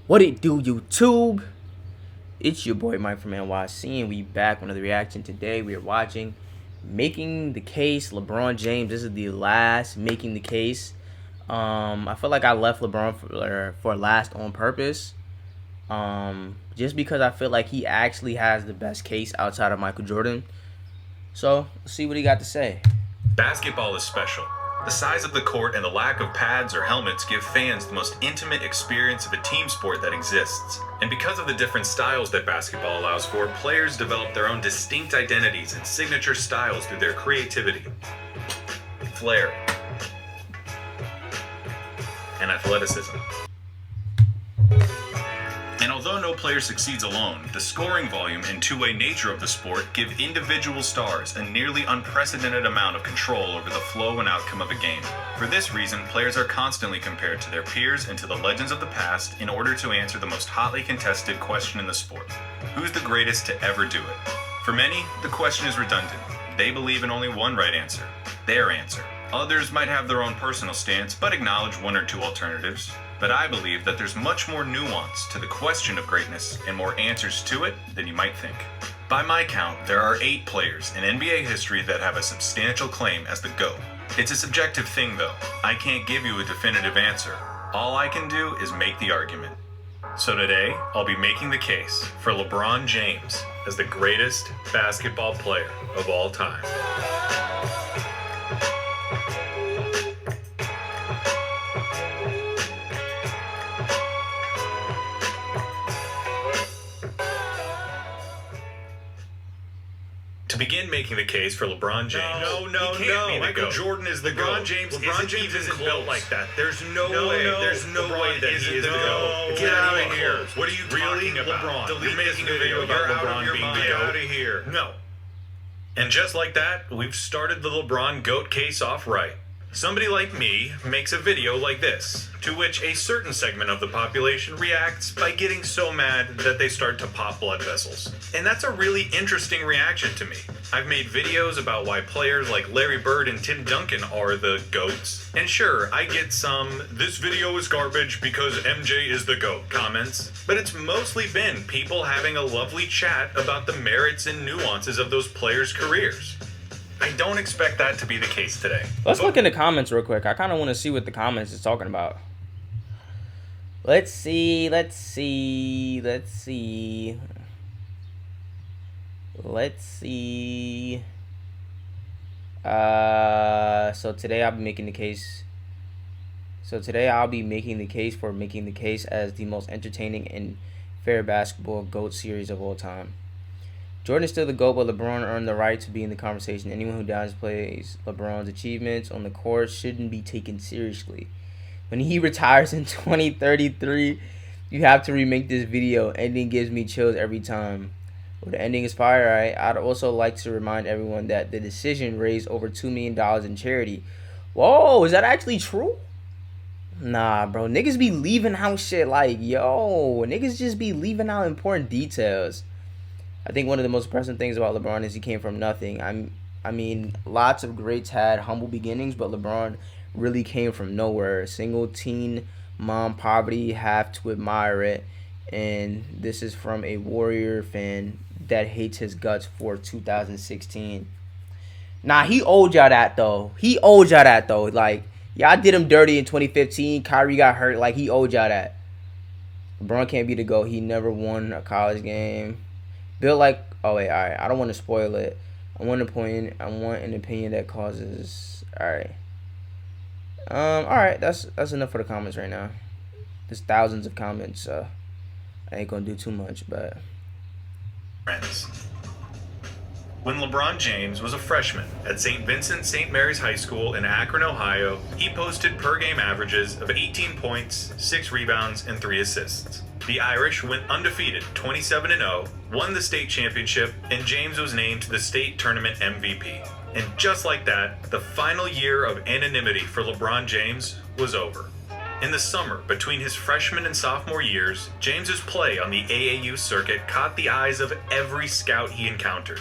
What it do, YouTube? It's your boy Mike from NYC, and we back with another reaction. Today we are watching Making the Case, LeBron James. This is the last Making the Case. I feel like I left LeBron for last on purpose. Just because I feel like he actually has the best case outside of Michael Jordan. So let's see what he got to say. Basketball is special. The size of the court and the lack of pads or helmets give fans the most intimate experience of a team sport that exists. And because of the different styles that basketball allows for, players develop their own distinct identities and signature styles through their creativity, flair, and athleticism. And although no player succeeds alone, the scoring volume and two-way nature of the sport give individual stars a nearly unprecedented amount of control over the flow and outcome of a game. For this reason, players are constantly compared to their peers and to the legends of the past in order to answer the most hotly contested question in the sport: who's the greatest to ever do it? For many, the question is redundant. They believe in only one right answer, their answer. Others might have their own personal stance, but acknowledge one or two alternatives. But I believe that there's much more nuance to the question of greatness and more answers to it than you might think. By my count, there are 8 players in NBA history that have a substantial claim as the GOAT. It's a subjective thing though. I can't give you a definitive answer. All I can do is make the argument. So today, I'll be making the case for LeBron James as the greatest basketball player of all time. To begin making the case for LeBron James, no. Michael Jordan is the GOAT. LeBron James isn't built like that. There's no way that he is the GOAT. Get out of here. What are you talking about? LeBron. You're making a video about LeBron being the GOAT. Get out of here. No. And just like that, we've started the LeBron GOAT case off right. Somebody like me makes a video like this, to which a certain segment of the population reacts by getting so mad that they start to pop blood vessels. And that's a really interesting reaction to me. I've made videos about why players like Larry Bird and Tim Duncan are the GOATs. And sure, I get some "this video is garbage because MJ is the GOAT" comments, but it's mostly been people having a lovely chat about the merits and nuances of those players' careers. I don't expect that to be the case today. Let's look in the comments real quick. I kind of want to see what the comments is talking about. Let's see. So today I'll be making the case. For making the case as the most entertaining and fair basketball GOAT series of all time. Jordan is still the GOAT, but LeBron earned the right to be in the conversation. Anyone who downplays LeBron's achievements on the court shouldn't be taken seriously. When he retires in 2033, you have to remake this video. Ending gives me chills every time. Well, the ending is fire, right? I'd also like to remind everyone that the decision raised over $2 million in charity. Whoa, is that actually true? Nah, bro. Niggas be leaving out shit like, yo, niggas just be leaving out important details. I think one of the most impressive things about LeBron is he came from nothing. I mean, lots of greats had humble beginnings, but LeBron really came from nowhere. Single teen mom poverty, have to admire it. And this is from a Warrior fan that hates his guts for 2016. Nah, he owed y'all that, though. Like, y'all did him dirty in 2015. Kyrie got hurt. Like, he owed y'all that. LeBron can't be the GOAT. He never won a college game. Built like, oh wait, all right. I don't want to spoil it. I want an opinion that causes. All right. All right. That's enough for the comments right now. There's thousands of comments, so I ain't gonna do too much. But friends. When LeBron James was a freshman at St. Vincent St. Mary's High School in Akron, Ohio, he posted per-game averages of 18 points, 6 rebounds, and 3 assists. The Irish went undefeated, 27-0, won the state championship, and James was named the state tournament MVP. And just like that, the final year of anonymity for LeBron James was over. In the summer between his freshman and sophomore years, James's play on the AAU circuit caught the eyes of every scout he encountered.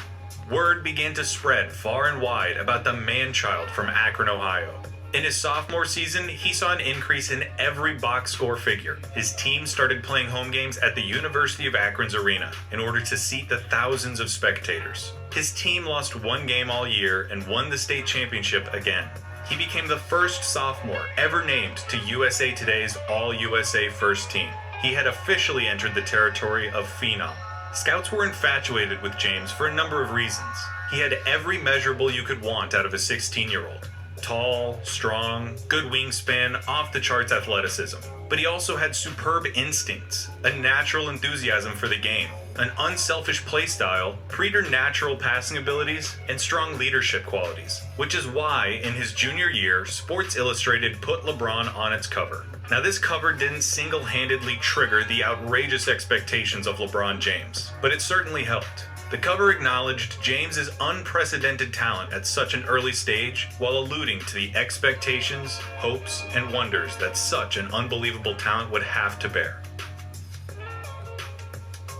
Word began to spread far and wide about the man-child from Akron, Ohio. In his sophomore season, he saw an increase in every box score figure. His team started playing home games at the University of Akron's arena in order to seat the thousands of spectators. His team lost one game all year and won the state championship again. He became the first sophomore ever named to USA Today's All-USA First Team. He had officially entered the territory of phenom. Scouts were infatuated with James for a number of reasons. He had every measurable you could want out of a 16-year-old. Tall, strong, good wingspan, off-the-charts athleticism. But he also had superb instincts, a natural enthusiasm for the game, an unselfish play style, preternatural passing abilities, and strong leadership qualities. Which is why, in his junior year, Sports Illustrated put LeBron on its cover. Now, this cover didn't single-handedly trigger the outrageous expectations of LeBron James, but it certainly helped. The cover acknowledged James's unprecedented talent at such an early stage, while alluding to the expectations, hopes, and wonders that such an unbelievable talent would have to bear.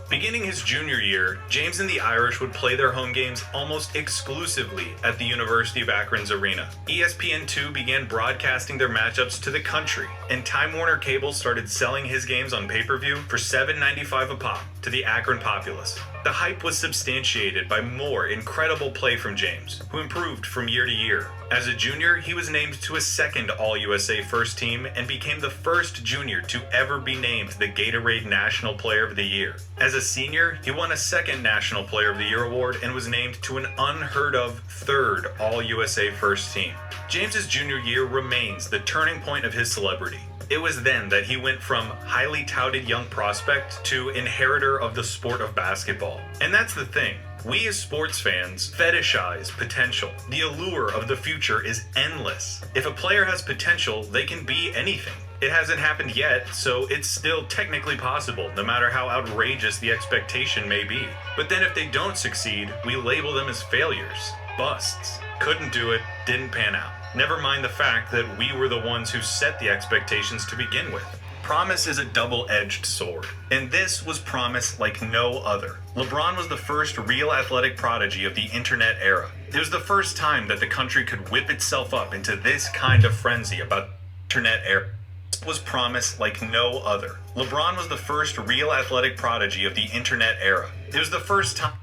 Beginning his junior year, James and the Irish would play their home games almost exclusively at the University of Akron's arena. ESPN2 began broadcasting their matchups to the country, and Time Warner Cable started selling his games on pay-per-view for $7.95 a pop to the Akron populace. The hype was substantiated by more incredible play from James, who improved from year to year. As a junior, he was named to a second All-USA First Team and became the first junior to ever be named the Gatorade National Player of the Year. As a senior, he won a second National Player of the Year award and was named to an unheard-of third All-USA First Team. James's junior year remains the turning point of his celebrity. It was then that he went from highly touted young prospect to inheritor of the sport of basketball. And that's the thing. We as sports fans fetishize potential. The allure of the future is endless. If a player has potential, they can be anything. It hasn't happened yet, so it's still technically possible, no matter how outrageous the expectation may be. But then if they don't succeed, we label them as failures, busts. Couldn't do it, didn't pan out. Never mind the fact that we were the ones who set the expectations to begin with. Promise is a double-edged sword, and this was promise like no other. LeBron was the first real athletic prodigy of the internet era. It was the first time that the country could whip itself up into this kind of frenzy about the internet era. This was promise like no other. LeBron was the first real athletic prodigy of the internet era. It was the first time.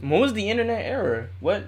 What was the internet era? What?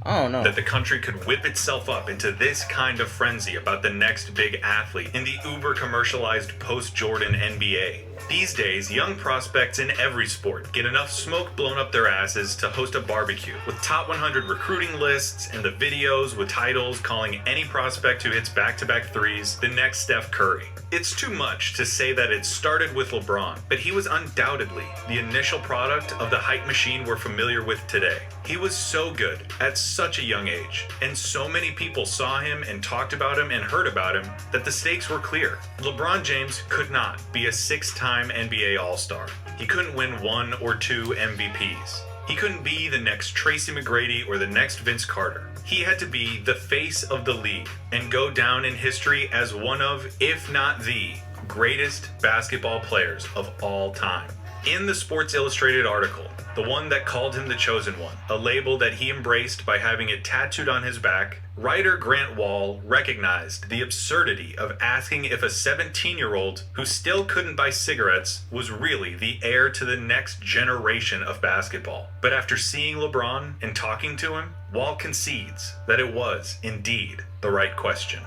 I don't know. That the country could whip itself up into this kind of frenzy about the next big athlete in the uber-commercialized post-Jordan NBA. These days, young prospects in every sport get enough smoke blown up their asses to host a barbecue with top 100 recruiting lists and the videos with titles calling any prospect who hits back-to-back threes the next Steph Curry. It's too much to say that it started with LeBron, but he was undoubtedly the initial product of the hype machine we're familiar with today. He was so good at such a young age, and so many people saw him and talked about him and heard about him that the stakes were clear. LeBron James could not be a six-time NBA All-Star. He couldn't win one or two MVPs. He couldn't be the next Tracy McGrady or the next Vince Carter. He had to be the face of the league and go down in history as one of, if not the, greatest basketball players of all time. In the Sports Illustrated article, the one that called him the Chosen One, a label that he embraced by having it tattooed on his back, writer Grant Wall recognized the absurdity of asking if a 17-year-old who still couldn't buy cigarettes was really the heir to the next generation of basketball. But after seeing LeBron and talking to him, Wall concedes that it was, indeed, the right question.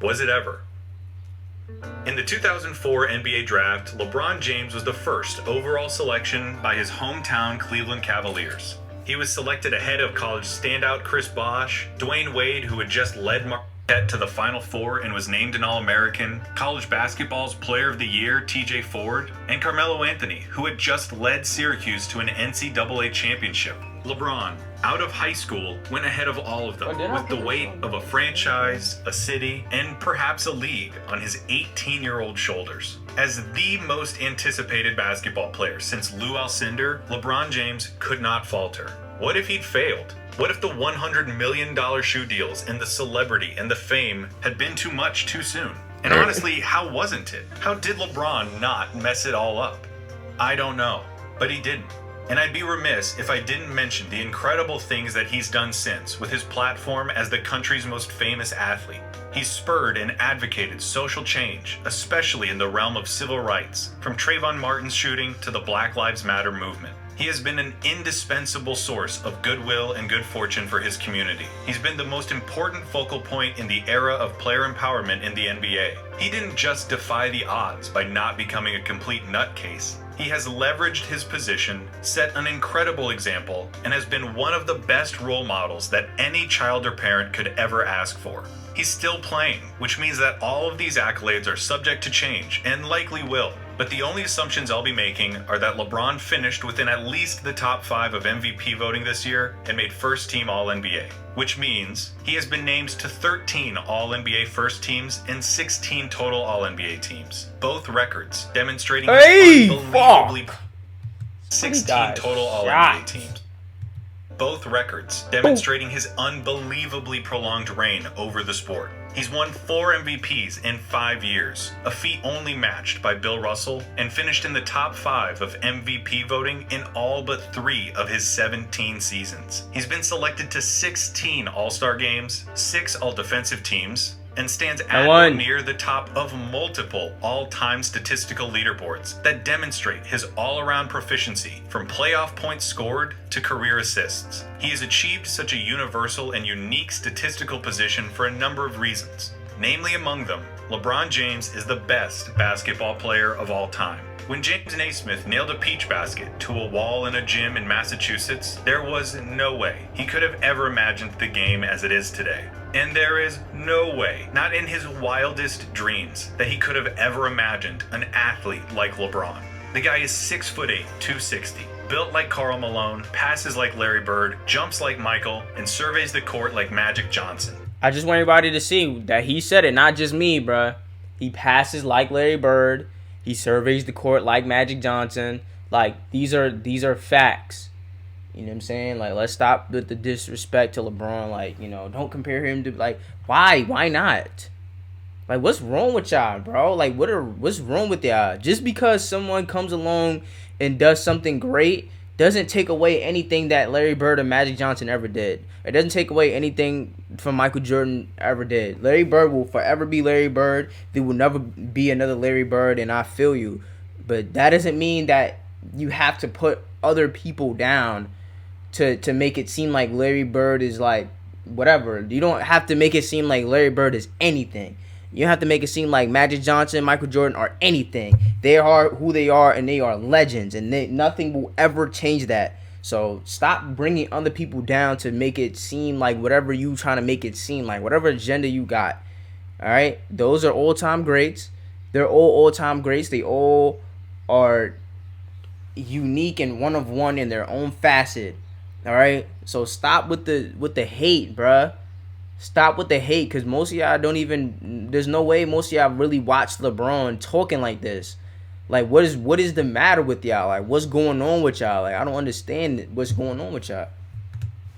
Was it ever? In the 2004 NBA Draft, LeBron James was the first overall selection by his hometown Cleveland Cavaliers. He was selected ahead of college standout Chris Bosh, Dwayne Wade, who had just led Marquette to the Final Four and was named an All-American, college basketball's Player of the Year TJ Ford, and Carmelo Anthony, who had just led Syracuse to an NCAA championship. LeBron, out of high school, went ahead of all of them, with the weight of a franchise, a city, and perhaps a league on his 18-year-old shoulders. As the most anticipated basketball player since Lou Alcindor, LeBron James could not falter. What if he'd failed? What if the $100 million shoe deals and the celebrity and the fame had been too much too soon? And honestly, how wasn't it? How did LeBron not mess it all up? I don't know, but he didn't. And I'd be remiss if I didn't mention the incredible things that he's done since with his platform as the country's most famous athlete. He's spurred and advocated social change, especially in the realm of civil rights, from Trayvon Martin's shooting to the Black Lives Matter movement. He has been an indispensable source of goodwill and good fortune for his community. He's been the most important focal point in the era of player empowerment in the NBA. He didn't just defy the odds by not becoming a complete nutcase. He has leveraged his position, set an incredible example, and has been one of the best role models that any child or parent could ever ask for. He's still playing, which means that all of these accolades are subject to change, and likely will. But the only assumptions I'll be making are that LeBron finished within at least the top 5 of MVP voting this year and made first team All-NBA, which means he has been named to 13 All-NBA first teams and 16 total All-NBA teams. Both records demonstrating his unbelievably 16 total All-NBA teams. Both records demonstrating his unbelievably prolonged reign over the sport. He's won 4 MVPs in 5 years, a feat only matched by Bill Russell, and finished in the top 5 of MVP voting in all but 3 of his 17 seasons. He's been selected to 16 All-Star games, 6 All-Defensive teams, and stands at or near the top of multiple all-time statistical leaderboards that demonstrate his all-around proficiency from playoff points scored to career assists. He has achieved such a universal and unique statistical position for a number of reasons. Namely among them, LeBron James is the best basketball player of all time. When James Naismith nailed a peach basket to a wall in a gym in Massachusetts, there was no way he could have ever imagined the game as it is today. And there is no way, not in his wildest dreams, that he could have ever imagined an athlete like LeBron. The guy is 6'8", 260, built like Karl Malone, passes like Larry Bird, jumps like Michael, and surveys the court like Magic Johnson. I just want everybody to see that he said it, not just me, bruh. He passes like Larry Bird. He surveys the court like Magic Johnson. Like, these are facts. You know what I'm saying? Like, let's stop with the disrespect to LeBron. Like, you know, don't compare him to, like, why? Why not? Like, what's wrong with y'all, bro? Like, what's wrong with y'all? Just because someone comes along and does something great doesn't take away anything that Larry Bird and Magic Johnson ever did. It doesn't take away anything from Michael Jordan ever did. Larry Bird will forever be Larry Bird. There will never be another Larry Bird, and I feel you. But that doesn't mean that you have to put other people down to make it seem like Larry Bird is like whatever. You don't have to make it seem like Larry Bird is anything. You don't have to make it seem like Magic Johnson, Michael Jordan are anything. They are who they are, and they are legends, and nothing will ever change that. So stop bringing other people down to make it seem like whatever you trying to make it seem like, whatever agenda you got. All right? Those are all-time greats. They're all all-time greats. They all are unique and one of one in their own facet. All right? So stop with the hate, bruh. Stop with the hate, because most of y'all don't even, there's no way most of y'all really watch LeBron talking like this. Like, what is the matter with y'all? Like, what's going on with y'all? Like, I don't understand what's going on with y'all.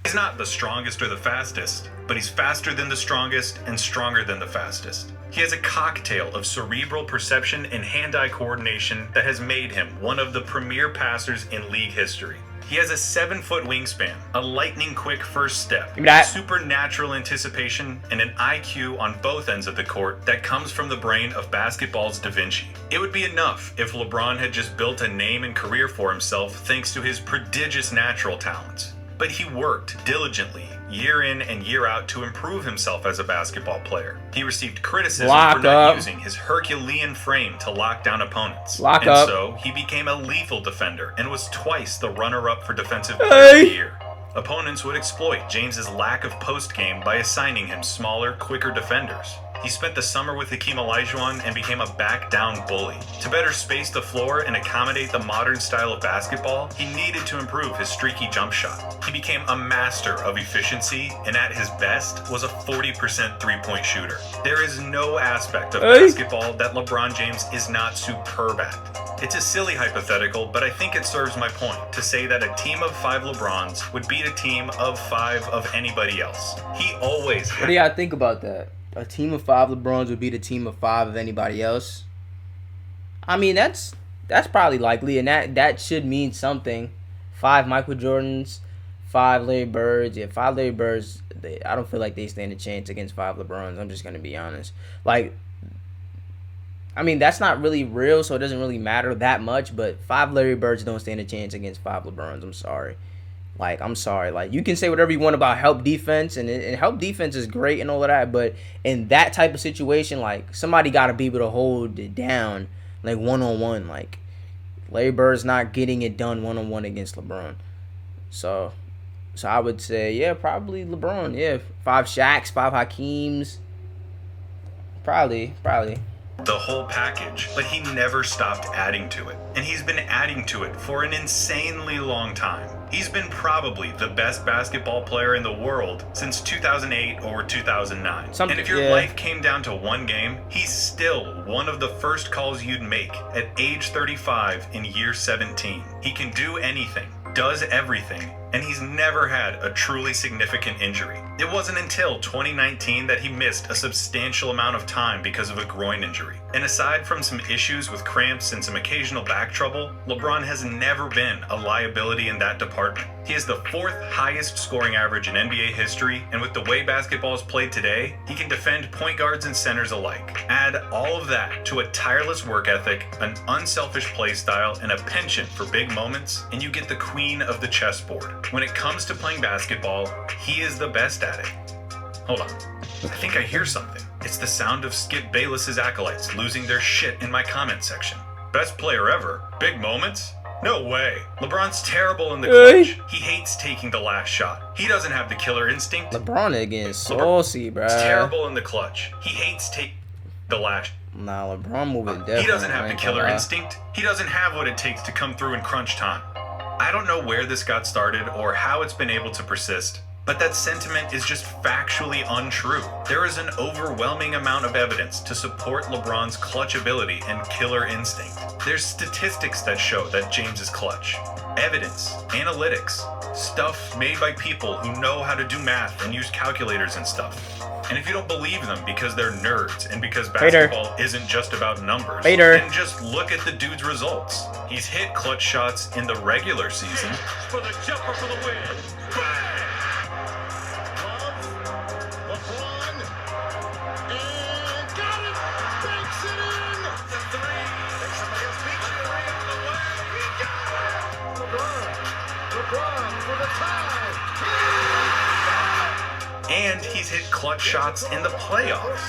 He's not the strongest or the fastest, but he's faster than the strongest and stronger than the fastest. He has a cocktail of cerebral perception and hand-eye coordination that has made him one of the premier passers in league history. He has a 7-foot wingspan, a lightning-quick first step, supernatural anticipation, and an IQ on both ends of the court that comes from the brain of basketball's Da Vinci. It would be enough if LeBron had just built a name and career for himself thanks to his prodigious natural talents. But he worked diligently, year in and year out, to improve himself as a basketball player. He received criticism for not using his Herculean frame to lock down opponents. So he became a lethal defender and was twice the runner-up for Defensive Player of the Year. Opponents would exploit James's lack of post-game by assigning him smaller, quicker defenders. He spent the summer with Hakeem Olajuwon and became a back-down bully. To better space the floor and accommodate the modern style of basketball, he needed to improve his streaky jump shot. He became a master of efficiency, and at his best was a 40% three-point shooter. There is no aspect of basketball that LeBron James is not superb at. It's a silly hypothetical, but I think it serves my point to say that a team of 5 LeBrons would beat a team of 5 of anybody else. He always had... What do y'all think about that? A team of 5 LeBrons would beat a team of 5 of anybody else. I mean, that's probably likely, and that should mean something. 5 Michael Jordans, 5 Larry Birds. Yeah, 5 Larry Birds. I don't feel like they stand a chance against 5 LeBrons. I'm just gonna be honest. Like, I mean, that's not really real, so it doesn't really matter that much. But 5 Larry Birds don't stand a chance against 5 LeBrons. I'm sorry. Like, I'm sorry. Like, you can say whatever you want about help defense, and help defense is great and all of that, but in that type of situation, like, somebody got to be able to hold it down, like, one-on-one. Like, Larry Bird's not getting it done one-on-one against LeBron. So I would say, yeah, probably LeBron. Yeah, 5 Shaqs, 5 Hakeems. Probably. The whole package, but he never stopped adding to it. And he's been adding to it for an insanely long time. He's been probably the best basketball player in the world since 2008 or 2009. And if your life came down to one game, he's still one of the first calls you'd make at age 35 in year 17. He can do anything, does everything, and he's never had a truly significant injury. It wasn't until 2019 that he missed a substantial amount of time because of a groin injury. And aside from some issues with cramps and some occasional back trouble, LeBron has never been a liability in that department. He has the 4th highest scoring average in NBA history, and with the way basketball is played today, he can defend point guards and centers alike. Add all of that to a tireless work ethic, an unselfish play style, and a penchant for big moments, and you get the queen of the chessboard. When it comes to playing basketball, he is the best at it. Hold on. I think I hear something. It's the sound of Skip Bayless's acolytes losing their shit in my comment section. Best player ever. Big moments? No way. LeBron's terrible in the clutch. He hates taking the last shot. He doesn't have the killer instinct. LeBron again, saucy, bro. He's terrible in the clutch. He hates taking the last. Nah, LeBron moving different. He doesn't have the killer instinct. He doesn't have what it takes to come through in crunch time. I don't know where this got started or how it's been able to persist, but that sentiment is just factually untrue. There is an overwhelming amount of evidence to support LeBron's clutch ability and killer instinct. There's statistics that show that James is clutch. Evidence, analytics, stuff made by people who know how to do math and use calculators and stuff. And if you don't believe them because they're nerds and because basketball isn't just about numbers, then just look at the dude's results. He's hit clutch shots in the regular season. For the jumper for the win. LeBron. And got it. Banks it in. The 3. Somebody else beats you around the way. He got it. LeBron for the tie. And he's hit clutch shots in the playoffs.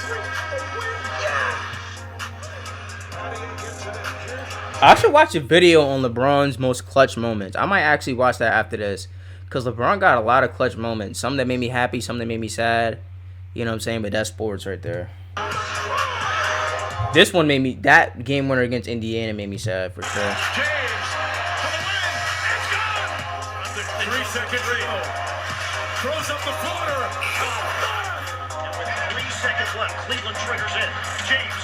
I should watch a video on LeBron's most clutch moments. I might actually watch that after this, because LeBron got a lot of clutch moments. Some that made me happy, some that made me sad. You know what I'm saying? But that's sports right there. This one made me, that game winner against Indiana made me sad for sure. James for the win. It's gone. Under 3-second lead. Throws up the floater. With 3 seconds left, Cleveland triggers in. James.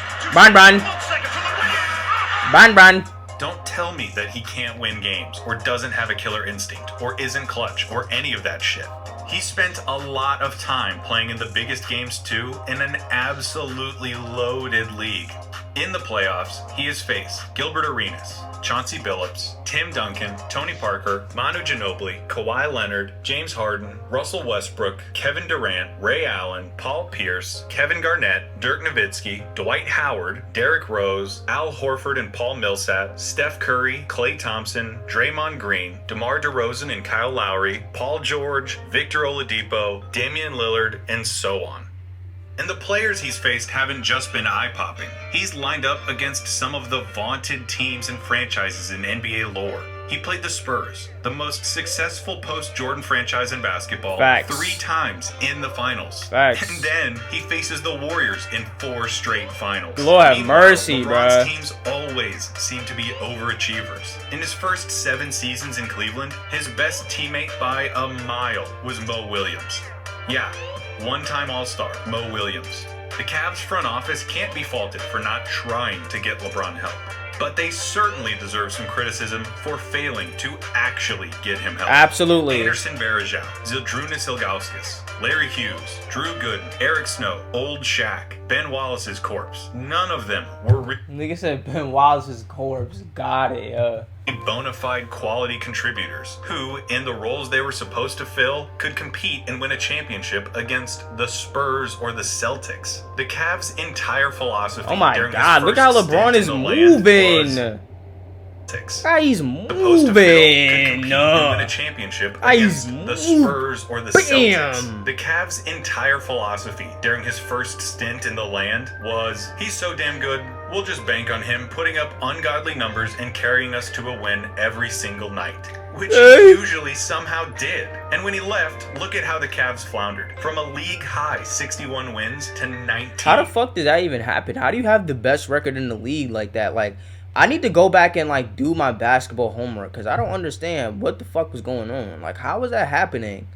Bron. Don't tell me that he can't win games, or doesn't have a killer instinct, or isn't clutch, or any of that shit. He spent a lot of time playing in the biggest games too, in an absolutely loaded league. In the playoffs, he has faced Gilbert Arenas, Chauncey Billups, Tim Duncan, Tony Parker, Manu Ginobili, Kawhi Leonard, James Harden, Russell Westbrook, Kevin Durant, Ray Allen, Paul Pierce, Kevin Garnett, Dirk Nowitzki, Dwight Howard, Derrick Rose, Al Horford and Paul Millsap, Steph Curry, Klay Thompson, Draymond Green, DeMar DeRozan and Kyle Lowry, Paul George, Victor Oladipo, Damian Lillard, and so on. And the players he's faced haven't just been eye-popping. He's lined up against some of the vaunted teams and franchises in NBA lore. He played the Spurs, the most successful post-Jordan franchise in basketball, 3 times in the finals. And then he faces the Warriors in 4 straight finals. Lord have mercy, LeBron's teams always seem to be overachievers. In his first 7 seasons in Cleveland, his best teammate by a mile was Mo Williams. Yeah, one-time All-Star, Mo Williams. The Cavs front office can't be faulted for not trying to get LeBron help, but they certainly deserve some criticism for failing to actually get him help. Absolutely. Anderson Varejao, Zydrunas Ilgauskas, Larry Hughes, Drew Gooden, Eric Snow, Old Shaq, Ben Wallace's corpse. None of them were Nigga said Ben Wallace's corpse. Got it. bona fide quality contributors who, in the roles they were supposed to fill, could compete and win a championship against the Spurs or the Celtics. The Cavs' entire philosophy Oh my during God! his Look first how stint LeBron is in the land moving. was God, he's supposed to fill, could compete moving. and win a championship He's against the Spurs or the Bam. Celtics. The Cavs' entire philosophy during his first stint in the land was, he's so damn good, we'll just bank on him putting up ungodly numbers and carrying us to a win every single night. Which he usually somehow did. And when he left, look at how the Cavs floundered. From a league-high 61 wins to 19. How the fuck did that even happen? How do you have the best record in the league like that? Like, I need to go back and like do my basketball homework because I don't understand what the fuck was going on. Like, how was that happening?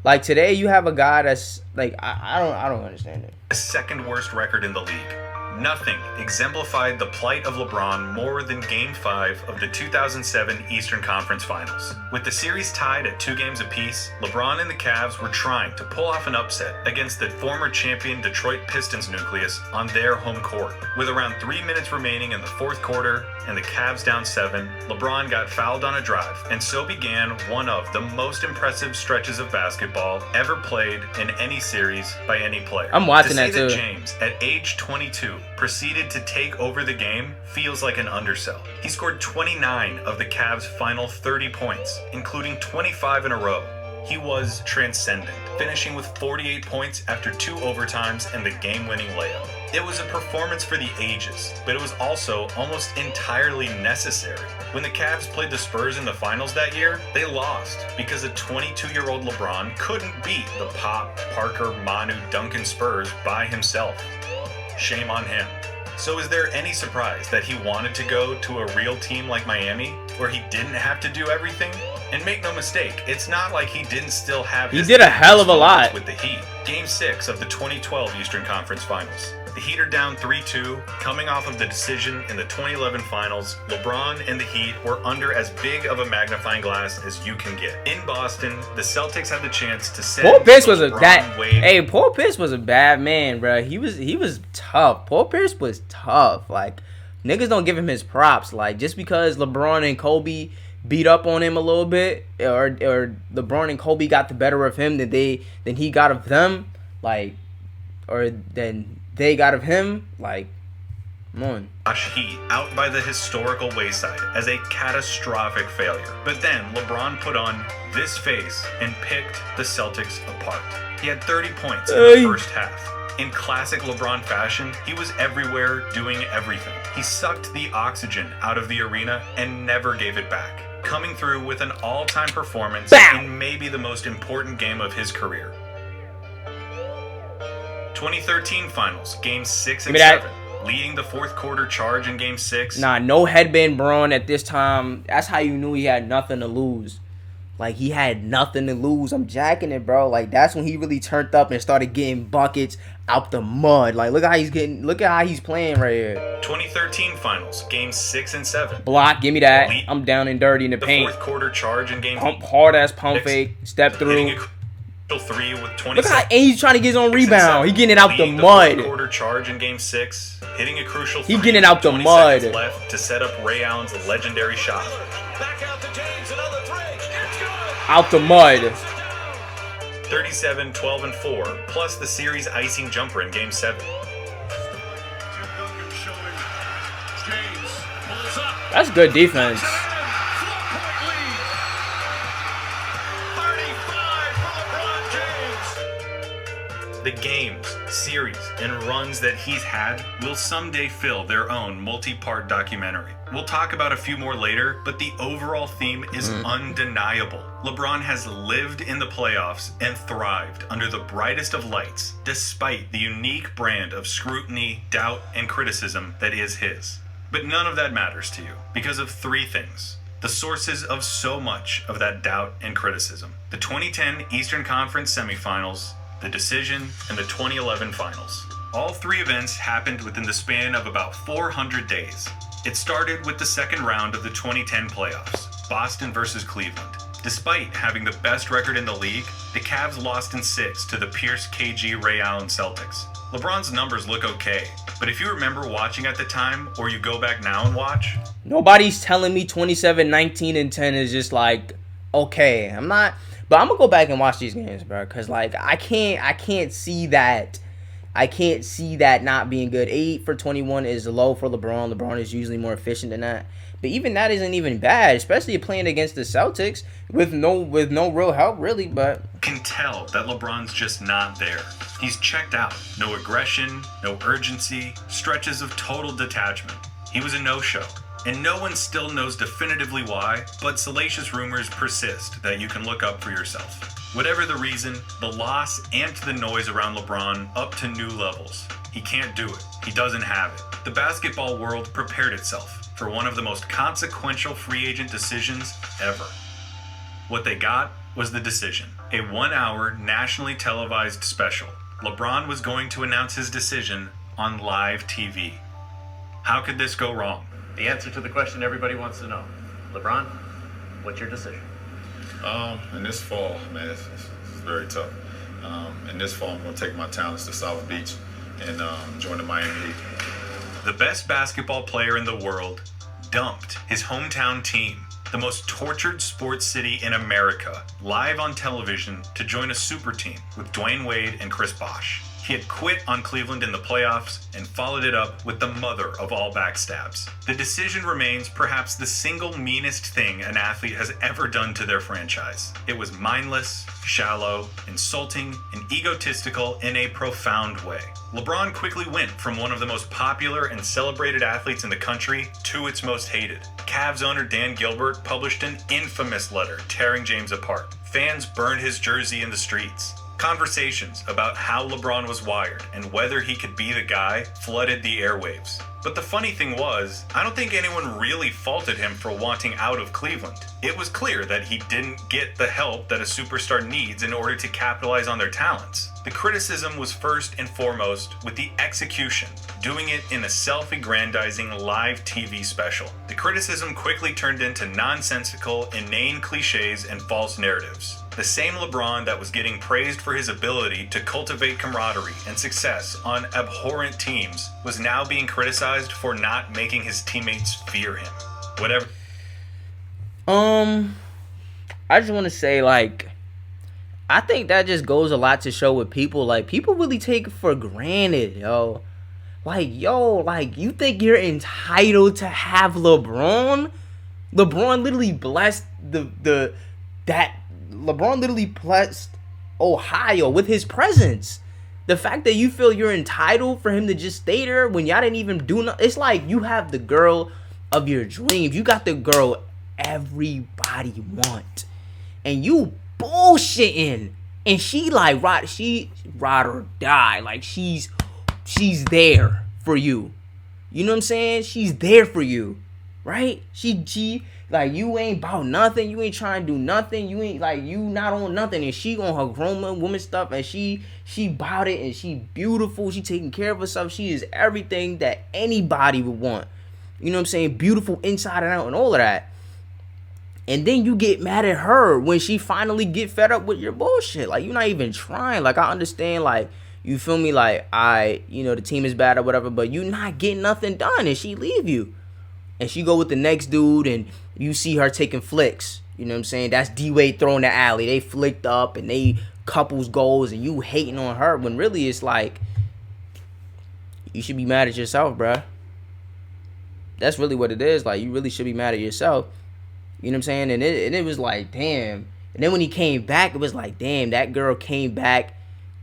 Like, today you have a guy that's like, I don't understand it. The second worst record in the league. Nothing exemplified the plight of LeBron more than Game 5 of the 2007 Eastern Conference Finals. With the series tied at 2 games apiece, LeBron and the Cavs were trying to pull off an upset against the former champion Detroit Pistons nucleus on their home court. With around 3 minutes remaining in the fourth quarter and the Cavs down 7, LeBron got fouled on a drive, and so began one of the most impressive stretches of basketball ever played in any series by any player. I'm watching that To too. say that James, at age 22, proceeded to take over the game feels like an undersell. He scored 29 of the Cavs' final 30 points, including 25 in a row. He was transcendent, finishing with 48 points after 2 overtimes and the game-winning layup. It was a performance for the ages, but it was also almost entirely necessary. When the Cavs played the Spurs in the finals that year, they lost because a 22-year-old LeBron couldn't beat the Pop, Parker, Manu, Duncan Spurs by himself. Shame on him. So is there any surprise that he wanted to go to a real team like Miami, where he didn't have to do everything? And make no mistake, it's not like he didn't still have He his did a hell of a lot. with the Heat. Game 6 of the 2012 Eastern Conference Finals. The Heat are down 3-2, coming off of the decision in the 2011 Finals. LeBron and the Heat were under as big of a magnifying glass as you can get. In Boston, the Celtics had the chance to send Paul Pierce was Paul Pierce was a bad man, bro. He was tough. Paul Pierce was tough. Like, niggas don't give him his props. Like, just because LeBron and Kobe beat up on him a little bit, or LeBron and Kobe got the better of him than he got of them, like, or than they got of him, like, come on. Heat out by the historical wayside as a catastrophic failure. But then LeBron put on this face and picked the Celtics apart. He had 30 points in the first half. In classic LeBron fashion, he was everywhere doing everything. He sucked the oxygen out of the arena and never gave it back, coming through with an all-time performance in maybe the most important game of his career. 2013 Finals, Games 6 and 7. Leading the fourth quarter charge in Game 6. Nah, no headband Braun at this time. That's how you knew he had nothing to lose. Like, he had nothing to lose. I'm jacking it, bro. Like, that's when he really turned up and started getting buckets out the mud. Like, look at how he's playing right here. 2013 Finals, Games 6 and 7. Block, give me that. I'm down and dirty in the paint. Fourth quarter charge in Game hard ass pump fake, step through. Three with 20 Look how he's trying to get his own rebound. He getting it out the mud. Quarter charge in Game 6, hitting a crucial. He getting it out the mud. Left to set up Ray Allen's legendary shot. Back out to James, another three. It's good. Out the mud. 37, 12, and 4, plus the series icing jumper in Game 7. That's good defense. The games, series, and runs that he's had will someday fill their own multi-part documentary. We'll talk about a few more later, but the overall theme is undeniable. LeBron has lived in the playoffs and thrived under the brightest of lights, despite the unique brand of scrutiny, doubt, and criticism that is his. But none of that matters to you because of 3 things. The sources of so much of that doubt and criticism. The 2010 Eastern Conference semifinals, the decision, and the 2011 finals. All 3 events happened within the span of about 400 days. It started with the second round of the 2010 playoffs, Boston versus Cleveland. Despite having the best record in the league, the Cavs lost in 6 to the Pierce, KG, Ray Allen Celtics. LeBron's numbers look okay, but if you remember watching at the time, or you go back now and watch, nobody's telling me 27, 19, and 10 is just like, okay. I'm not, but I'm gonna go back and watch these games, bro, because like I can't see that. I can't see that not being good. 8 for 21 is low for LeBron. LeBron is usually more efficient than that. But even that isn't even bad, especially playing against the Celtics with no real help, really. But can tell that LeBron's just not there. He's checked out. No aggression, no urgency, stretches of total detachment. He was a no-show. And no one still knows definitively why, but salacious rumors persist that you can look up for yourself. Whatever the reason, the loss amped the noise around LeBron up to new levels. He can't do it. He doesn't have it. The basketball world prepared itself for one of the most consequential free agent decisions ever. What they got was the decision. A 1-hour nationally televised special. LeBron was going to announce his decision on live TV. How could this go wrong? The answer to the question everybody wants to know. LeBron, what's your decision? In this fall, man, it's very tough. In this fall, I'm going to take my talents to South Beach and join the Miami Heat. The best basketball player in the world dumped his hometown team, the most tortured sports city in America, live on television to join a super team with Dwayne Wade and Chris Bosh. He had quit on Cleveland in the playoffs and followed it up with the mother of all backstabs. The decision remains perhaps the single meanest thing an athlete has ever done to their franchise. It was mindless, shallow, insulting, and egotistical in a profound way. LeBron quickly went from one of the most popular and celebrated athletes in the country to its most hated. Cavs owner Dan Gilbert published an infamous letter tearing James apart. Fans burned his jersey in the streets. Conversations about how LeBron was wired and whether he could be the guy flooded the airwaves. But the funny thing was, I don't think anyone really faulted him for wanting out of Cleveland. It was clear that he didn't get the help that a superstar needs in order to capitalize on their talents. The criticism was first and foremost with the execution, doing it in a self-aggrandizing live TV special. The criticism quickly turned into nonsensical, inane cliches and false narratives. The same LeBron that was getting praised for his ability to cultivate camaraderie and success on abhorrent teams was now being criticized for not making his teammates fear him. Whatever. I just want to say, like, I think that just goes a lot to show with people. Like, people really take it for granted, yo. Like, you think you're entitled to have LeBron? LeBron literally blessed LeBron literally blessed Ohio with his presence. The fact that you feel you're entitled for him to just stay there when y'all didn't even do nothing. It's like you have the girl of your dreams. You got the girl everybody want. And you bullshitting. And she like ride or die. Like she's there for you. You know what I'm saying? She's there for you. Right? She like, you ain't about nothing. You ain't trying to do nothing. You ain't like, you not on nothing. And she on her grown woman stuff. And she bout it. And she beautiful. She taking care of herself. She is everything that anybody would want. You know what I'm saying? Beautiful inside and out and all of that. And then you get mad at her when she finally get fed up with your bullshit. Like, you're not even trying. Like, I understand, like, you feel me? Like, the team is bad or whatever. But you not getting nothing done. And she leave you. And she go with the next dude, and you see her taking flicks. You know what I'm saying? That's D-Wade throwing the alley. They flicked up, and they couples goals, and you hating on her. When really it's like, you should be mad at yourself, bruh. That's really what it is. Like, you really should be mad at yourself. You know what I'm saying? And it was like, damn. And then when he came back, it was like, damn, that girl came back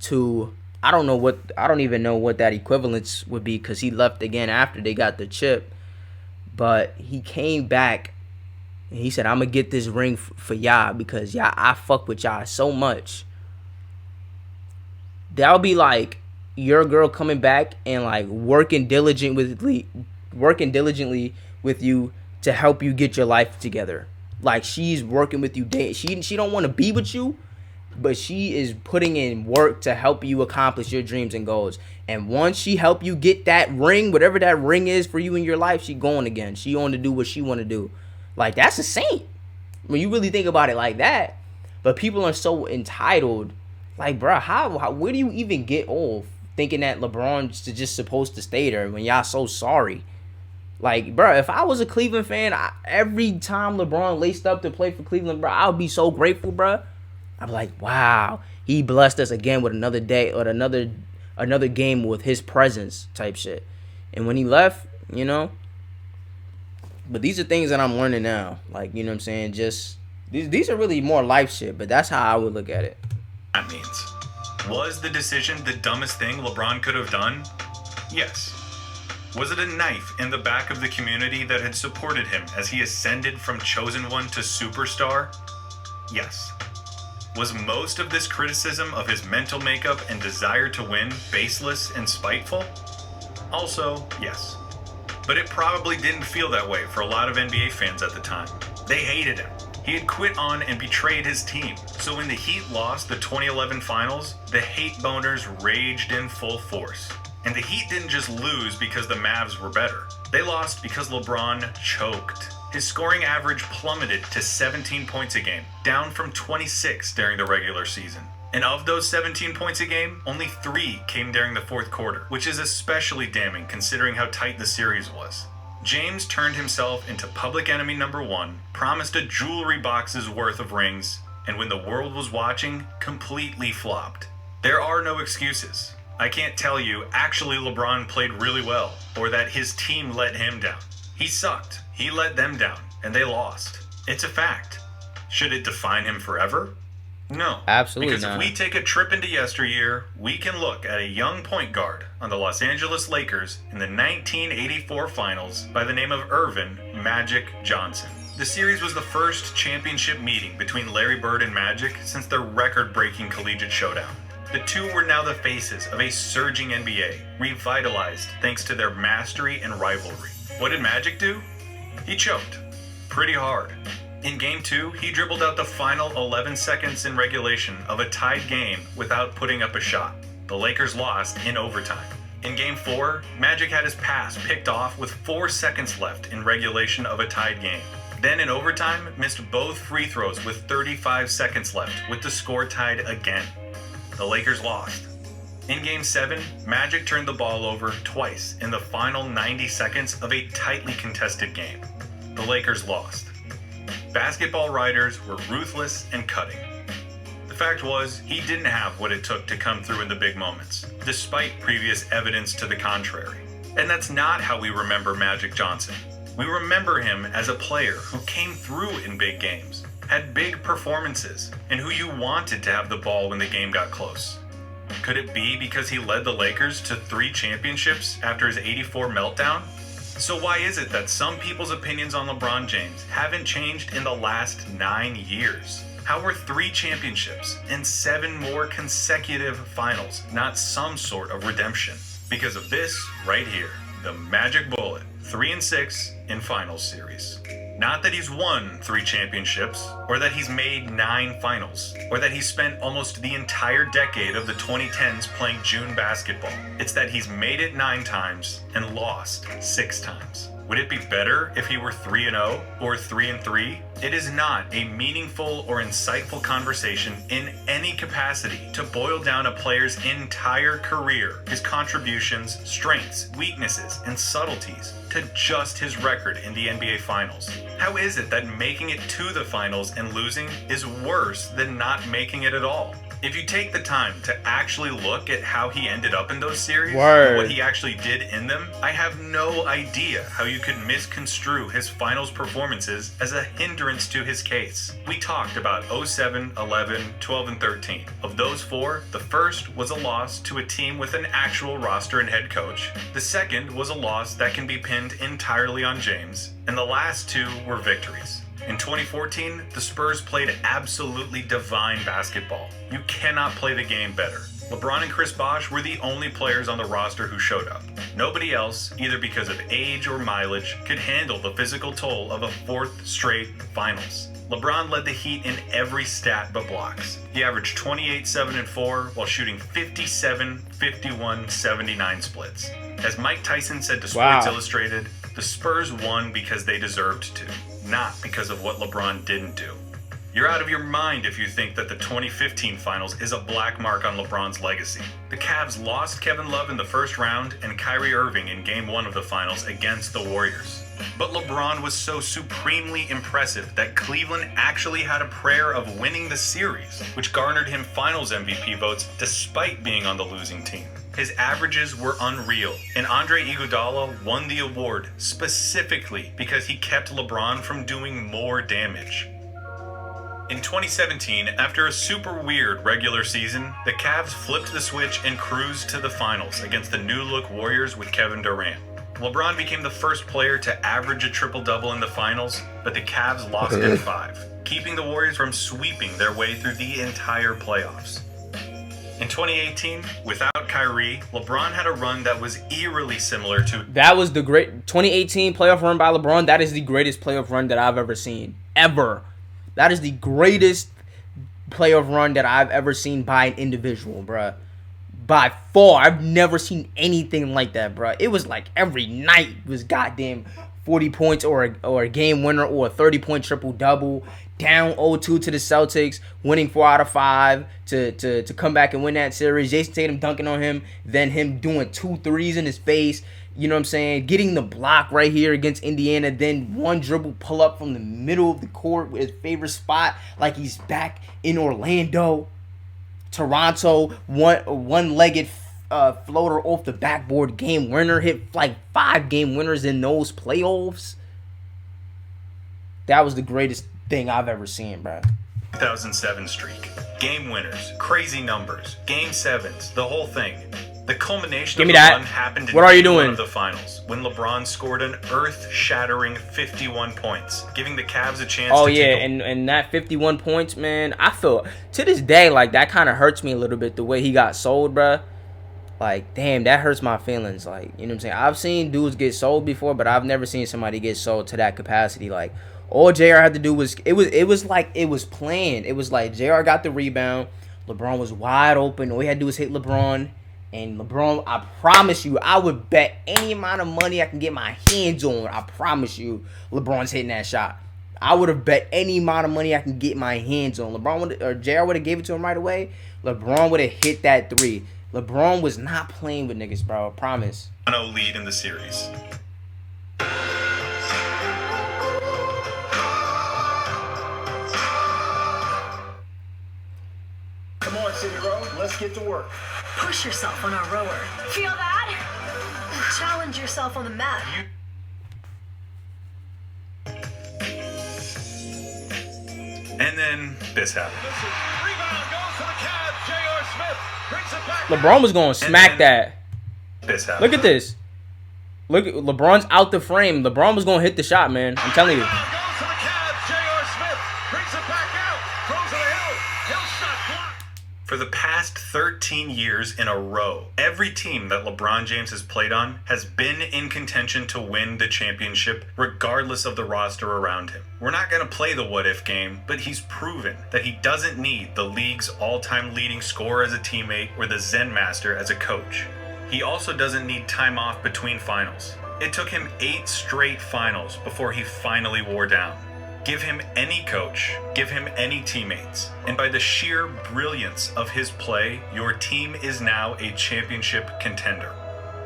to, I don't even know what that equivalence would be, because he left again after they got the chip. But he came back and he said, I'm going to get this ring for y'all because y'all, I fuck with y'all so much. That'll be like your girl coming back and like working diligently with you to help you get your life together. Like, she's working with you. She don't want to be with you, but she is putting in work to help you accomplish your dreams and goals. And once she help you get that ring, whatever that ring is for you in your life, she going again. She on to do what she want to do. Like, that's a saint. when you really think about it like that. But people are so entitled. Like, bro, how where do you even get off thinking that LeBron's just supposed to stay there when y'all so sorry? Like, bro, if I was a Cleveland fan, every time LeBron laced up to play for Cleveland, bro, I would be so grateful, bro. I'm like, wow, he blessed us again with another day or another game with his presence type shit. And when he left, you know. But these are things that I'm learning now. Like, you know what I'm saying? Just these are really more life shit, but that's how I would look at it. That means. Was the decision the dumbest thing LeBron could have done? Yes. Was it a knife in the back of the community that had supported him as he ascended from chosen one to superstar? Yes. Was most of this criticism of his mental makeup and desire to win baseless and spiteful? Also, yes. But it probably didn't feel that way for a lot of NBA fans at the time. They hated him. He had quit on and betrayed his team. So when the Heat lost the 2011 finals, the hate boners raged in full force. And the Heat didn't just lose because the Mavs were better. They lost because LeBron choked. His scoring average plummeted to 17 points a game, down from 26 during the regular season. And of those 17 points a game, only 3 came during the fourth quarter, which is especially damning considering how tight the series was. James turned himself into public enemy number 1, promised a jewelry box's worth of rings, and when the world was watching, completely flopped. There are no excuses. I can't tell you actually LeBron played really well, or that his team let him down. He sucked, he let them down, and they lost. It's a fact. Should it define him forever? No. Absolutely because not. If we take a trip into yesteryear, we can look at a young point guard on the Los Angeles Lakers in the 1984 finals by the name of Earvin Magic Johnson. The series was the first championship meeting between Larry Bird and Magic since their record-breaking collegiate showdown. The two were now the faces of a surging NBA, revitalized thanks to their mastery and rivalry. What did Magic do? He choked. Pretty hard. In Game 2, he dribbled out the final 11 seconds in regulation of a tied game without putting up a shot. The Lakers lost in overtime. In Game 4, Magic had his pass picked off with 4 seconds left in regulation of a tied game. Then in overtime, missed both free throws with 35 seconds left, with the score tied again. The Lakers lost. In Game 7, Magic turned the ball over twice in the final 90 seconds of a tightly contested game. The Lakers lost. Basketball writers were ruthless and cutting. The fact was, he didn't have what it took to come through in the big moments, despite previous evidence to the contrary. And that's not how we remember Magic Johnson. We remember him as a player who came through in big games, had big performances, and who you wanted to have the ball when the game got close. Could it be because he led the Lakers to 3 championships after his '84 meltdown? So why is it that some people's opinions on LeBron James haven't changed in the last 9 years? How were 3 championships and 7 more consecutive finals not some sort of redemption? Because of this right here, the Magic Bullet, 3-6 in finals series. Not that he's won 3 championships, or that he's made 9 finals, or that he's spent almost the entire decade of the 2010s playing June basketball. It's that he's made it 9 times and lost 6 times. Would it be better if he were 3-0 or 3-3? It is not a meaningful or insightful conversation in any capacity to boil down a player's entire career, his contributions, strengths, weaknesses, and subtleties, to just his record in the NBA Finals. How is it that making it to the finals and losing is worse than not making it at all? If you take the time to actually look at how he ended up in those series, and what he actually did in them, I have no idea how you could misconstrue his finals performances as a hindrance to his case. We talked about 07, 11, 12, and 13. Of those 4, the first was a loss to a team with an actual roster and head coach. The second was a loss that can be pinned entirely on James. And the last 2 were victories. In 2014, the Spurs played absolutely divine basketball. You cannot play the game better. LeBron and Chris Bosh were the only players on the roster who showed up. Nobody else, either because of age or mileage, could handle the physical toll of a 4th straight finals. LeBron led the Heat in every stat but blocks. He averaged 28, 7, and 4 while shooting 57, 51, 79 splits. As Mike Tyson said to Sports Illustrated, the Spurs won because they deserved to. not because of what LeBron didn't do. You're out of your mind if you think that the 2015 finals is a black mark on LeBron's legacy. The Cavs lost Kevin Love in the first round and Kyrie Irving in Game 1 of the finals against the Warriors. But LeBron was so supremely impressive that Cleveland actually had a prayer of winning the series, which garnered him Finals MVP votes despite being on the losing team. His averages were unreal, and Andre Iguodala won the award specifically because he kept LeBron from doing more damage. In 2017, after a super weird regular season, the Cavs flipped the switch and cruised to the finals against the new-look Warriors with Kevin Durant. LeBron became the first player to average a triple-double in the finals, but the Cavs lost in 5, keeping the Warriors from sweeping their way through the entire playoffs. In 2018, without Kyrie, LeBron had a run that was eerily similar to... That was the great 2018 playoff run by LeBron. That is the greatest playoff run that I've ever seen. Ever. That is the greatest playoff run that I've ever seen by an individual, bruh. By far. I've never seen anything like that, bruh. It was like every night was goddamn 40 points or a game winner or a 30-point triple-double. Down 0-2 to the Celtics, winning 4 out of 5 to come back and win that series. Jason Tatum dunking on him, then him doing 2 threes in his face. You know what I'm saying? Getting the block right here against Indiana, then one dribble pull up from the middle of the court with his favorite spot, like he's back in Orlando. Toronto, one-legged floater off the backboard game winner, hit like 5 game winners in those playoffs. That was the greatest thing I've ever seen, bro. 2007 streak. Game winners, crazy numbers, game 7s, the whole thing. The culmination Give of me the that. run happened in What are you Game 1 doing? of the finals, when LeBron scored an earth-shattering 51 points, giving the Cavs a chance Oh to yeah, take a... and that 51 points, man, I feel to this day like that kind of hurts me a little bit the way he got sold, bruh. Like, damn, that hurts my feelings. Like, you know what I'm saying? I've seen dudes get sold before, but I've never seen somebody get sold to that capacity. Like, all JR had to do was it was like it was planned. It was like JR got the rebound, LeBron was wide open. All he had to do was hit LeBron. And LeBron, I promise you, I would bet any amount of money I can get my hands on. I promise you, LeBron's hitting that shot. I would have bet any amount of money I can get my hands on. JR would have gave it to him right away. LeBron would have hit that 3. LeBron was not playing with niggas, bro. I promise. 1-0 lead in the series. Come on, City Road. Let's get to work. Push yourself on our rower. Feel that? Challenge yourself on the mat. And then this happened. Rebound goes to the Cavs. J.R. Smith brings it back. LeBron was going to smack that. This happened. Look at this. Look at LeBron's out the frame. LeBron was going to hit the shot, man. I'm telling you. Rebound goes to the Cavs. J.R. Smith brings it back out. Throws it a hill. Hill shot blocked. For the past 13 years in a row, every team that LeBron James has played on has been in contention to win the championship, regardless of the roster around him. We're not going to play the what-if game, but he's proven that he doesn't need the league's all-time leading scorer as a teammate or the Zen Master as a coach. He also doesn't need time off between finals. It took him 8 straight finals before he finally wore down. Give him any coach, give him any teammates, and by the sheer brilliance of his play, your team is now a championship contender.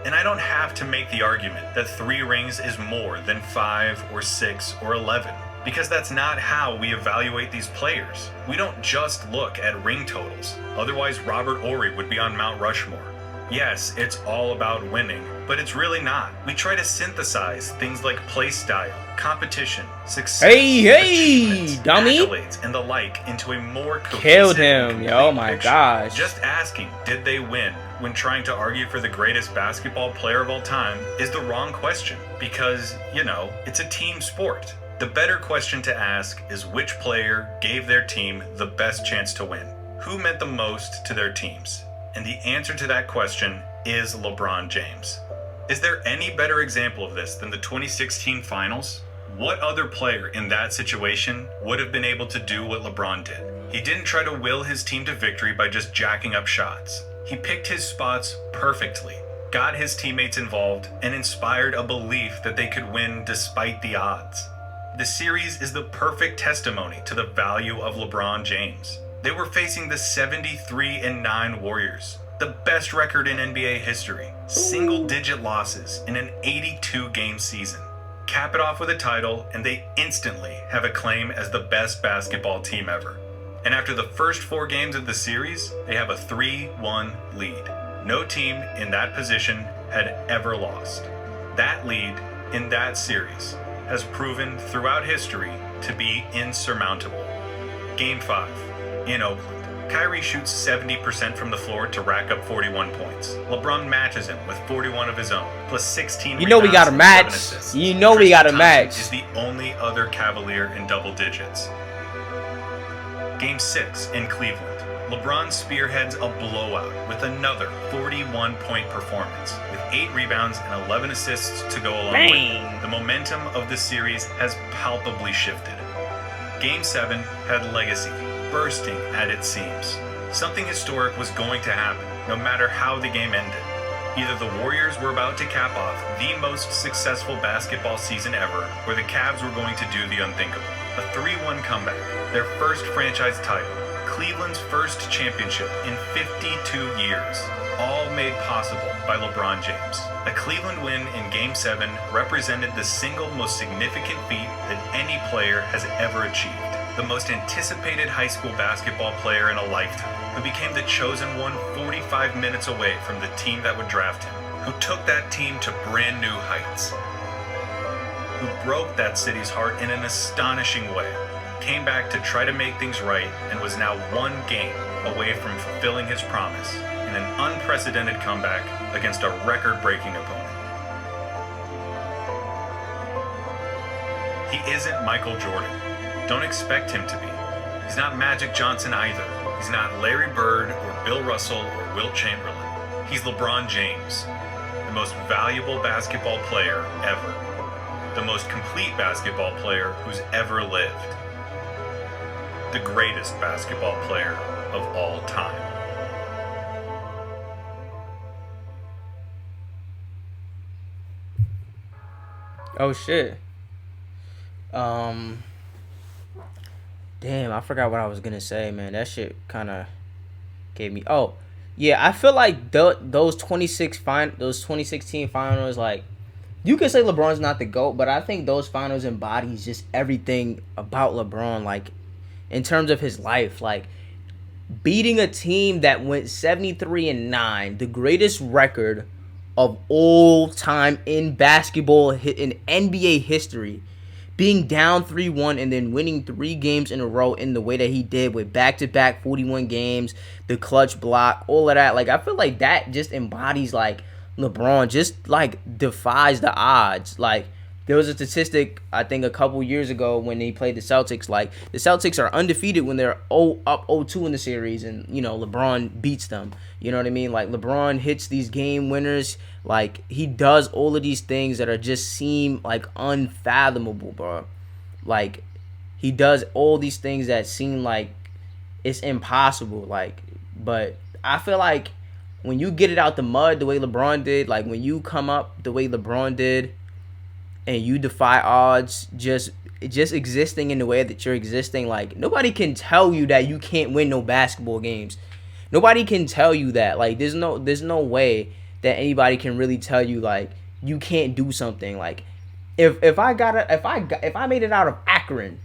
And I don't have to make the argument that 3 rings is more than 5 or 6 or 11, because that's not how we evaluate these players. We don't just look at ring totals, otherwise Robert Horry would be on Mount Rushmore. Yes, it's all about winning, but it's really not. We try to synthesize things like play style, competition, success, achievements, dummy, accolades, and the like into a more cohesive killed and him, complete yo, my picture. gosh. Just asking, did they win, when trying to argue for the greatest basketball player of all time is the wrong question, because, you know, it's a team sport. The better question to ask is which player gave their team the best chance to win? Who meant the most to their teams? And the answer to that question is LeBron James. Is there any better example of this than the 2016 finals? What other player in that situation would have been able to do what LeBron did? He didn't try to will his team to victory by just jacking up shots. He picked his spots perfectly, got his teammates involved, and inspired a belief that they could win despite the odds. The series is the perfect testimony to the value of LeBron James. They were facing the 73-9 Warriors, the best record in NBA history, single-digit losses in an 82-game season. Cap it off with a title, and they instantly have a claim as the best basketball team ever. And after the first 4 games of the series, they have a 3-1 lead. No team in that position had ever lost. That lead in that series has proven throughout history to be insurmountable. Game 5, in Oakland. Kyrie shoots 70% from the floor to rack up 41 points. LeBron matches him with 41 of his own, plus 16 You know we got a rebounds and match. 7 assists. You know we got a Tristan match. Thompson is the only other Cavalier in double digits. Game 6 in Cleveland. LeBron spearheads a blowout with another 41-point performance, with 8 rebounds and 11 assists to go along with it. The momentum of the series has palpably shifted. Game 7 had legacy bursting at its seams. Something historic was going to happen, no matter how the game ended. Either the Warriors were about to cap off the most successful basketball season ever, or the Cavs were going to do the unthinkable. A 3-1 comeback, their first franchise title, Cleveland's first championship in 52 years, all made possible by LeBron James. A Cleveland win in Game 7 represented the single most significant feat that any player has ever achieved. The most anticipated high school basketball player in a lifetime, who became the chosen one 45 minutes away from the team that would draft him, who took that team to brand new heights, who broke that city's heart in an astonishing way, came back to try to make things right, and was now 1 game away from fulfilling his promise in an unprecedented comeback against a record-breaking opponent. He isn't Michael Jordan. Don't expect him to be. He's not Magic Johnson either. He's not Larry Bird or Bill Russell or Wilt Chamberlain. He's LeBron James, the most valuable basketball player ever. The most complete basketball player who's ever lived. The greatest basketball player of all time. Oh shit. Damn, I forgot what I was gonna say, man. That shit kind of gave me. Oh, yeah. I feel like those 2016 finals, like, you could say LeBron's not the GOAT, but I think those finals embodies just everything about LeBron, like, in terms of his life, like beating a team that went 73-9, the greatest record of all time in basketball, in NBA history. Being down 3-1 and then winning 3 games in a row in the way that he did, with back-to-back 41 games, the clutch block, all of that. Like, I feel like that just embodies, like, LeBron, just, like, defies the odds. Like, there was a statistic, I think, a couple years ago when he played the Celtics. Like, the Celtics are undefeated when they're up 0-2 in the series, and, you know, LeBron beats them. You know what I mean? Like, LeBron hits these game winners. Like, he does all of these things that are just seem, like, unfathomable, bro. Like, he does all these things that seem like it's impossible. Like, but I feel like when you get it out the mud the way LeBron did, like, when you come up the way LeBron did, and you defy odds, just existing in the way that you're existing, like, nobody can tell you that you can't win no basketball games. Nobody can tell you that. Like, there's no way that anybody can really tell you, like, you can't do something. Like, if I made it out of Akron,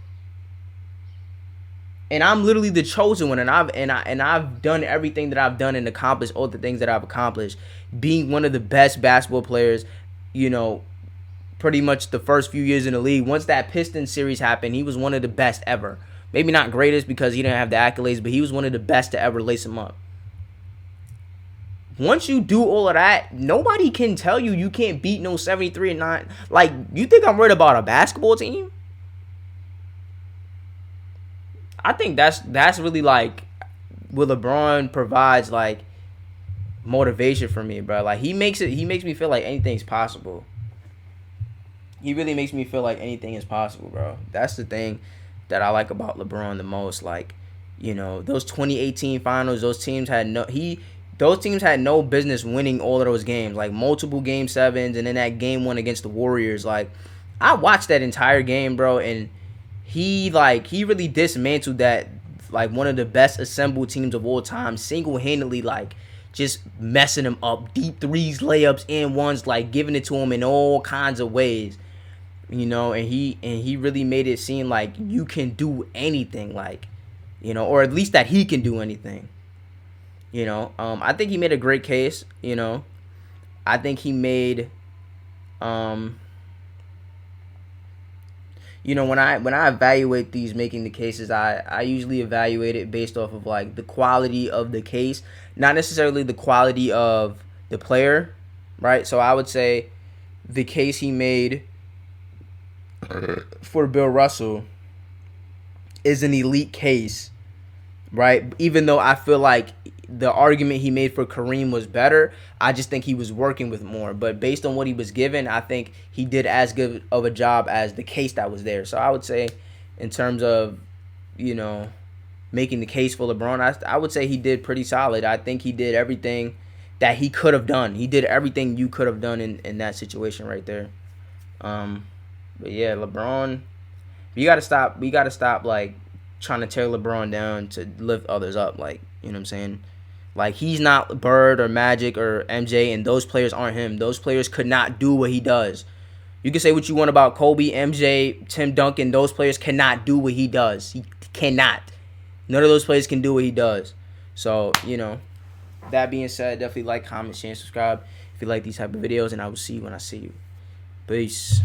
and I'm literally the chosen one, and I've done everything that I've done and accomplished all the things that I've accomplished, being one of the best basketball players, you know, pretty much the first few years in the league. Once that Pistons series happened, he was one of the best ever. Maybe not greatest because he didn't have the accolades, but he was one of the best to ever lace him up. Once you do all of that, nobody can tell you you can't beat no 73-9. Like, you think I'm worried about a basketball team? I think that's really, like, what LeBron provides, like, motivation for me, bro. Like, he makes me feel like anything's possible. He really makes me feel like anything is possible, bro. That's the thing that I like about LeBron the most. Like, you know, those 2018 finals, those teams had no business winning all of those games. Like, multiple game 7s, and then that game 1 against the Warriors. Like, I watched that entire game, bro, and he really dismantled that, like, one of the best assembled teams of all time, single-handedly, like, just messing him up. Deep threes, layups, and ones, like, giving it to him in all kinds of ways. You know, and he really made it seem like you can do anything, like, you know, or at least that he can do anything. You know, I think he made a great case. You know, I think he made, you know, when I evaluate these making the cases, I usually evaluate it based off of, like, the quality of the case, not necessarily the quality of the player, right? So I would say the case he made for Bill Russell is an elite case, right? Even though I feel like the argument he made for Kareem was better, I just think he was working with more. But based on what he was given, I think he did as good of a job as the case that was there. So I would say, in terms of, you know, making the case for LeBron, I would say he did pretty solid. I think he did everything that he could have done. He did everything you could have done in that situation right there. But yeah, LeBron, we gotta stop like trying to tear LeBron down to lift others up. Like, you know what I'm saying? Like, he's not Bird or Magic or MJ, and those players aren't him. Those players could not do what he does. You can say what you want about Kobe, MJ, Tim Duncan. Those players cannot do what he does. He cannot. None of those players can do what he does. So, you know, that being said, definitely like, comment, share, and subscribe if you like these type of videos, and I will see you when I see you. Peace.